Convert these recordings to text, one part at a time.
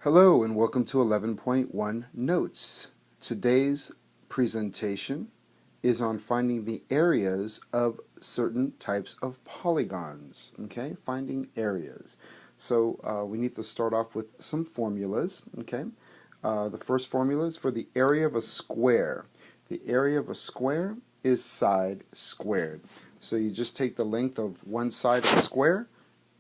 Hello and welcome to 11.1 Notes. Today's presentation is on finding the areas of certain types of polygons. Okay, finding areas. So we need to start off with some formulas. Okay, the first formula is for the area of a square. The area of a square is side squared. So you just take the length of one side of a square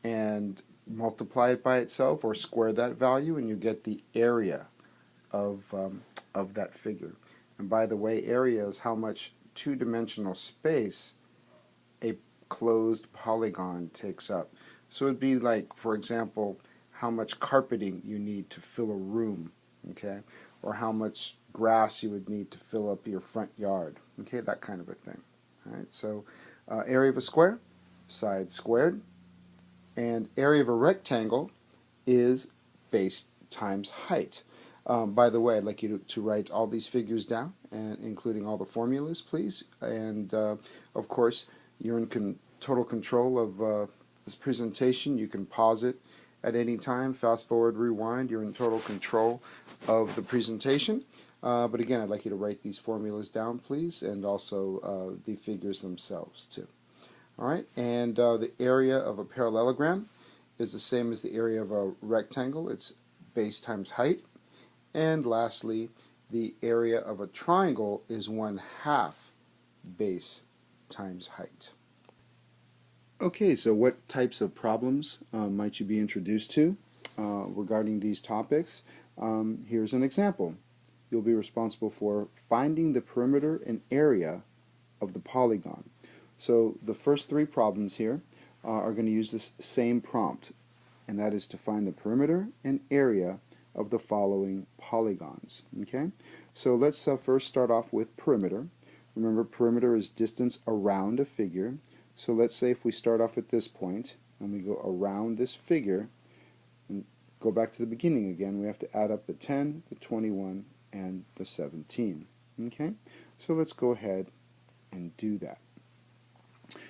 and multiply it by itself or square that value and you get the area of that figure. And by the way, area is how much two-dimensional space a closed polygon takes up. So it'd be like, for example, how much carpeting you need to fill a room, okay? Or how much grass you would need to fill up your front yard, okay? That kind of a thing. All right, so area of a square, side squared. And area of a rectangle is base times height. By the way, I'd like you to write all these figures down, and including all the formulas, please. And of course, you're in total control of this presentation. You can pause it at any time, fast forward, rewind. You're in total control of the presentation. But again, I'd like you to write these formulas down, please, and also the figures themselves, too. All right, and the area of a parallelogram is the same as the area of a rectangle. It's base times height. And lastly, the area of a triangle is 1/2 base times height. Okay, so what types of problems might you be introduced to regarding these topics? Here's an example. You'll be responsible for finding the perimeter and area of the polygon. So the first three problems here are going to use this same prompt, and that is to find the perimeter and area of the following polygons. Okay, so let's first start off with perimeter. Remember, perimeter is distance around a figure. So let's say if we start off at this point and we go around this figure and go back to the beginning again, we have to add up the 10, the 21, and the 17. Okay, so let's go ahead and do that.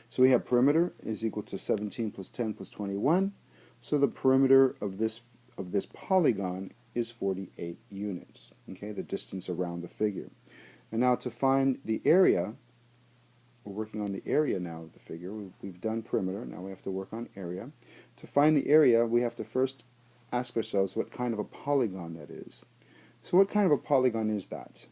So we have perimeter is equal to 17 plus 10 plus 21. So the perimeter of this polygon is 48 units. Okay, the distance around the figure. And now to find the area, we're working on the area now of the figure. We've done perimeter, now we have to work on area. To find the area, we have to first ask ourselves what kind of a polygon that is. So what kind of a polygon is that?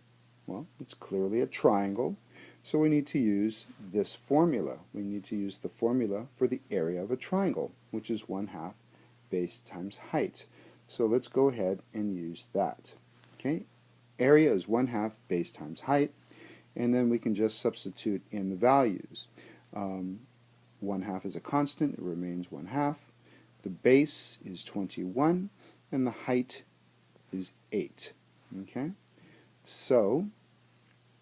Well, it's clearly a triangle. So we need to use this formula. We need to use the formula for the area of a triangle, which is 1/2 base times height. So let's go ahead and use that. Okay, area is 1/2 base times height, and then we can just substitute in the values. 1/2 is a constant, it remains 1/2. The base is 21, and the height is 8. Okay, so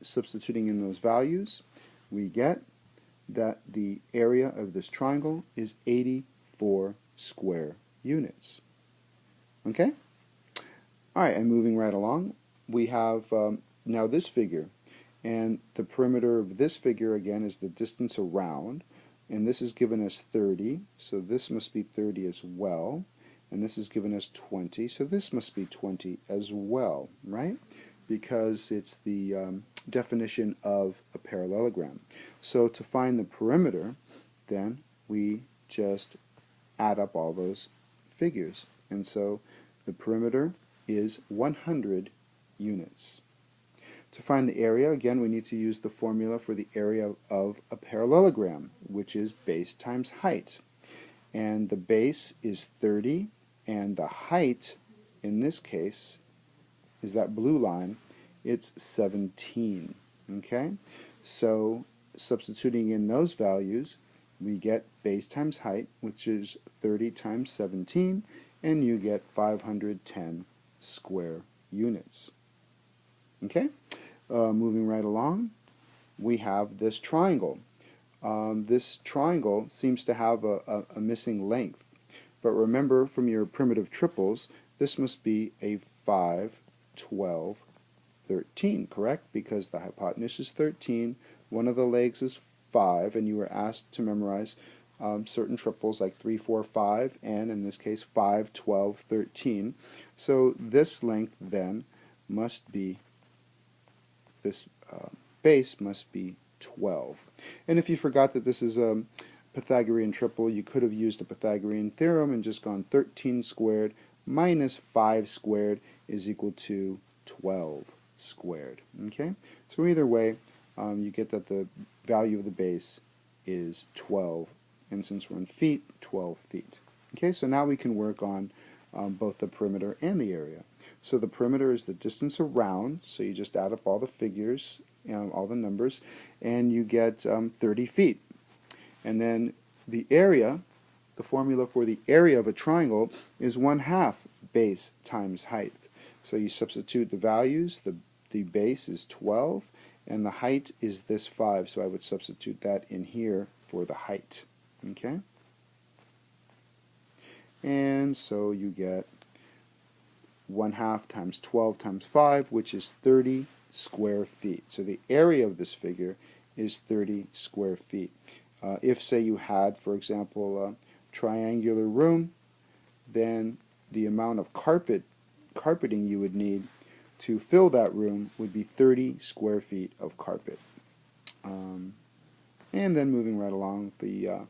substituting in those values, we get that the area of this triangle is 84 square units. Okay? Alright, and moving right along, we have now this figure, and the perimeter of this figure again is the distance around, and this is given us 30, so this must be 30 as well, and this is given us 20, so this must be 20 as well, right? Because it's the definition of a parallelogram. So to find the perimeter, then we just add up all those figures. And so the perimeter is 100 units. To find the area, again, we need to use the formula for the area of a parallelogram, which is base times height. And the base is 30, and the height, in this case, is that blue line. It's 17. Okay, so substituting in those values, we get base times height, which is 30 times 17, and you get 510 square units. Okay, moving right along, we have this triangle. This triangle seems to have a missing length, but remember from your primitive triples, this must be a 5, 12, 13, correct? Because the hypotenuse is 13, one of the legs is 5, and you were asked to memorize certain triples like 3, 4, 5, and in this case 5, 12, 13. So this length then must be, this base must be 12. And if you forgot that this is a Pythagorean triple, you could have used the Pythagorean theorem and just gone 13 squared minus 5 squared is equal to 12 squared. Okay? So either way, you get that the value of the base is 12, and since we're in feet, 12 feet. Okay, so now we can work on both the perimeter and the area. So the perimeter is the distance around, so you just add up all the figures, all the numbers, and you get 30 feet. And then the area, the formula for the area of a triangle is 1/2 base times height. So you substitute the values, the base is 12, and the height is this 5, so I would substitute that in here for the height. Okay? And so you get 1/2 times 12 times 5, which is 30 square feet. So the area of this figure is 30 square feet. If, say, you had, for example, a triangular room, then the amount of carpeting you would need to fill that room would be 30 square feet of carpet. And then moving right along, the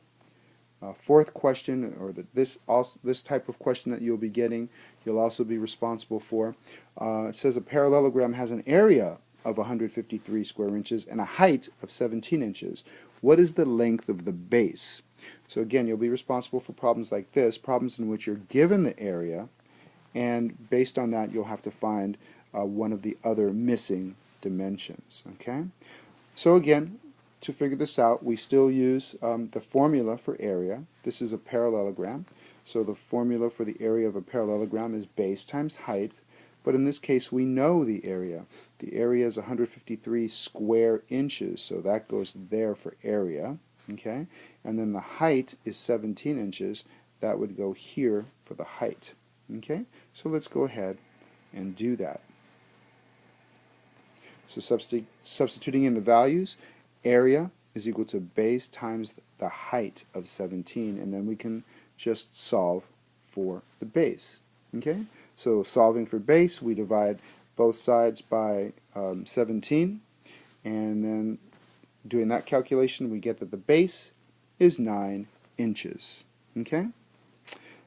fourth question, or this type of question that you'll be getting, you'll also be responsible for. It says a parallelogram has an area of 153 square inches and a height of 17 inches. What is the length of the base? So again, you'll be responsible for problems like this, problems in which you're given the area, and based on that you'll have to find one of the other missing dimensions. Okay? So again, to figure this out, we still use the formula for area. This is a parallelogram, so the formula for the area of a parallelogram is base times height, but in this case we know the area. The area is 153 square inches, so that goes there for area. Okay? And then the height is 17 inches, that would go here for the height. Okay? So let's go ahead and do that. So substituting in the values, area is equal to base times the height of 17, and then we can just solve for the base. Okay? So solving for base, we divide both sides by 17, and then doing that calculation we get that the base is 9 inches. Okay?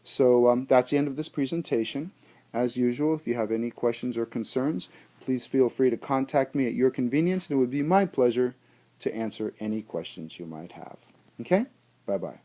So that's the end of this presentation. As usual, if you have any questions or concerns, please feel free to contact me at your convenience, and it would be my pleasure to answer any questions you might have. Okay? Bye-bye.